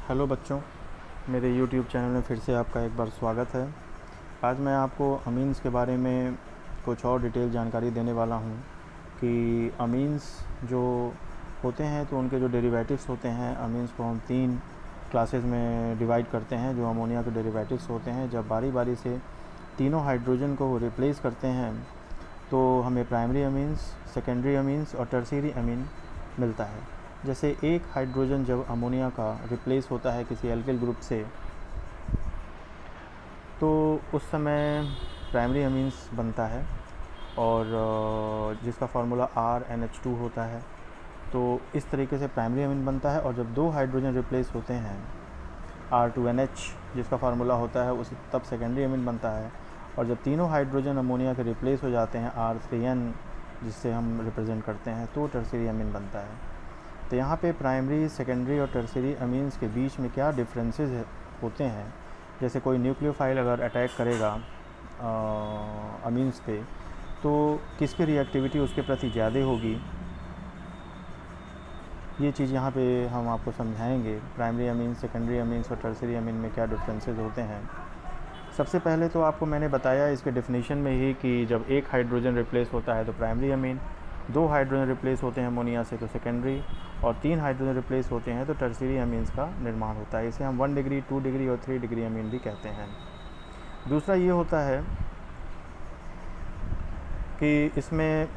Hello बच्चों, मेरे YouTube channel में फिर से आपका एक बार स्वागत है। आज मैं आपको अमीन्स के बारे में कुछ और डिटेल जानकारी देने वाला हूँ कि अमीन्स जो होते हैं तो उनके जो डेरिवेटिव्स होते हैं, अमीन्स को हम 3 क्लासेस में डिवाइड करते हैं जो अमोनिया के डेरिवेटिव्स होते हैं। जब बारी बारी से तीनों हाइड्रोजन को रिप्लेस करते हैं तो हमें प्राइमरी अमीन्स, सेकेंडरी अमीन्स और टर्शियरी अमीन मिलता है। जैसे एक हाइड्रोजन जब अमोनिया का रिप्लेस होता है किसी एल्किल ग्रुप से तो उस समय प्राइमरी अमीन्स बनता है और जिसका फार्मूला RnH2 होता है। तो इस तरीके से प्राइमरी अमीन बनता है। और जब 2 हाइड्रोजन रिप्लेस होते हैं R2NH जिसका फार्मूला होता है उस तब सेकेंडरी अमीन बनता है। और जब तीनों हाइड्रोजन अमोनिया के रिप्लेस हो जाते हैं R3N जिससे हम रिप्रेजेंट करते हैं तो टर्शियरी अमीन बनता है। तो यहाँ पे प्राइमरी, सेकेंडरी और टर्शियरी अमीन्स के बीच में क्या डिफरेंसेस होते हैं। जैसे कोई न्यूक्लियोफाइल अगर अटैक करेगा अमीन्स पे तो किसकी रिएक्टिविटी उसके प्रति ज़्यादा होगी, ये चीज़ यहाँ पे हम आपको समझाएंगे। प्राइमरी अमीन, सेकेंडरी अमीन्स और टर्शियरी अमीन में क्या डिफरेंसेस होते हैं। सबसे पहले तो आपको मैंने बताया इसके डेफिनेशन में ही कि जब एक हाइड्रोजन रिप्लेस होता है तो प्राइमरी अमीन, 2 हाइड्रोजन रिप्लेस होते हैं अमोनिया से तो सेकेंडरी, और 3 हाइड्रोजन रिप्लेस होते हैं तो टर्शियरी अमीन्स का निर्माण होता है। इसे हम 1 डिग्री, 2 डिग्री और 3 डिग्री अमीन भी कहते हैं। दूसरा ये होता है कि इसमें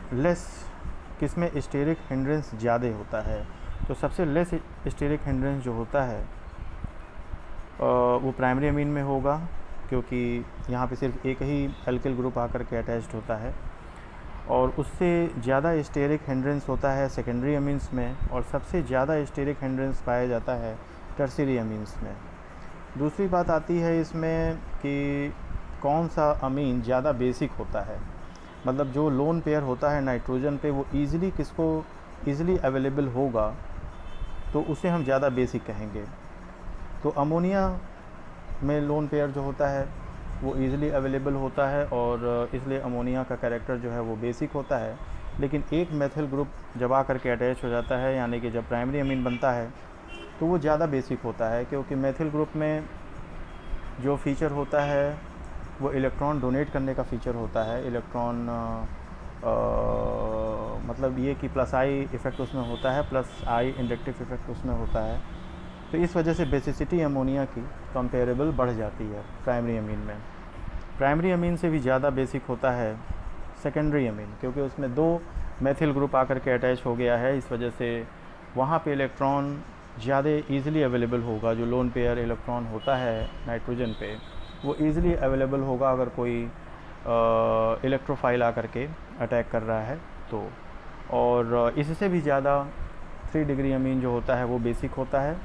किसमें स्टेरिक हिंड्रेंस ज़्यादा होता है। तो सबसे लेस स्टेरिक हिंड्रेंस जो होता है वो प्राइमरी अमीन में होगा, क्योंकि यहाँ पे सिर्फ एक ही एल्किल ग्रुप आकर के अटैच्ड होता है। और उससे ज़्यादा स्टेरिक हिंड्रेंस होता है सेकेंडरी अमीन्स में, और सबसे ज़्यादा स्टेरिक हिंड्रेंस पाया जाता है टर्शियरी अमीन्स में। दूसरी बात आती है इसमें कि कौन सा अमीन ज़्यादा बेसिक होता है, मतलब जो लोन पेयर होता है नाइट्रोजन पे वो ईज़िली अवेलेबल होगा तो उसे हम ज़्यादा बेसिक कहेंगे। तो अमोनिया में लोन पेयर जो होता है वो ईज़िली अवेलेबल होता है और इसलिए अमोनिया का कैरेक्टर जो है वो बेसिक होता है। लेकिन एक मेथिल ग्रुप जब आकर के अटैच हो जाता है, यानी कि जब प्राइमरी अमीन बनता है तो वो ज़्यादा बेसिक होता है, क्योंकि मेथिल ग्रुप में जो फीचर होता है वो इलेक्ट्रॉन डोनेट करने का फीचर होता है। इलेक्ट्रॉन मतलब ये कि प्लस आई इफ़ेक्ट उसमें होता है, प्लस आई इंडक्टिव इफ़ेक्ट उसमें होता है। तो इस वजह से बेसिसिटी अमोनिया की कंपेरेबल बढ़ जाती है प्राइमरी अमीन में। प्राइमरी अमीन से भी ज़्यादा बेसिक होता है सेकेंडरी अमीन, क्योंकि उसमें 2 मेथिल ग्रुप आकर के अटैच हो गया है। इस वजह से वहाँ पे इलेक्ट्रॉन ज़्यादा ईज़िली अवेलेबल होगा। जो लोन पेयर इलेक्ट्रॉन होता है नाइट्रोजन पे वो ईज़िली अवेलेबल होगा अगर कोई इलेक्ट्रोफाइल आकर के अटैक कर रहा है तो। और इससे भी ज़्यादा 3 डिग्री अमीन जो होता है वो बेसिक होता है।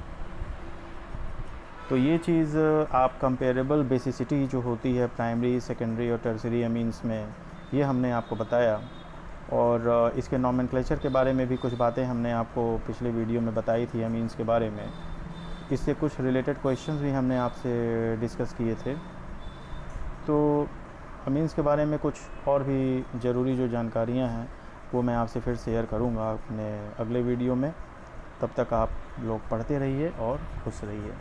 तो ये चीज़ आप कंपेरेबल बेसिसिटी जो होती है प्राइमरी, सेकेंडरी और टर्शियरी अमीन्स में, ये हमने आपको बताया। और इसके नॉमेनक्लेचर के बारे में भी कुछ बातें हमने आपको पिछले वीडियो में बताई थी अमीन्स के बारे में। इससे कुछ रिलेटेड क्वेश्चंस भी हमने आपसे डिस्कस किए थे। तो अमीन्स के बारे में कुछ और भी ज़रूरी जो जानकारियां हैं वो मैं आपसे फिर शेयर करूंगा अपने अगले वीडियो में। तब तक आप लोग पढ़ते रहिए और खुश रहिए।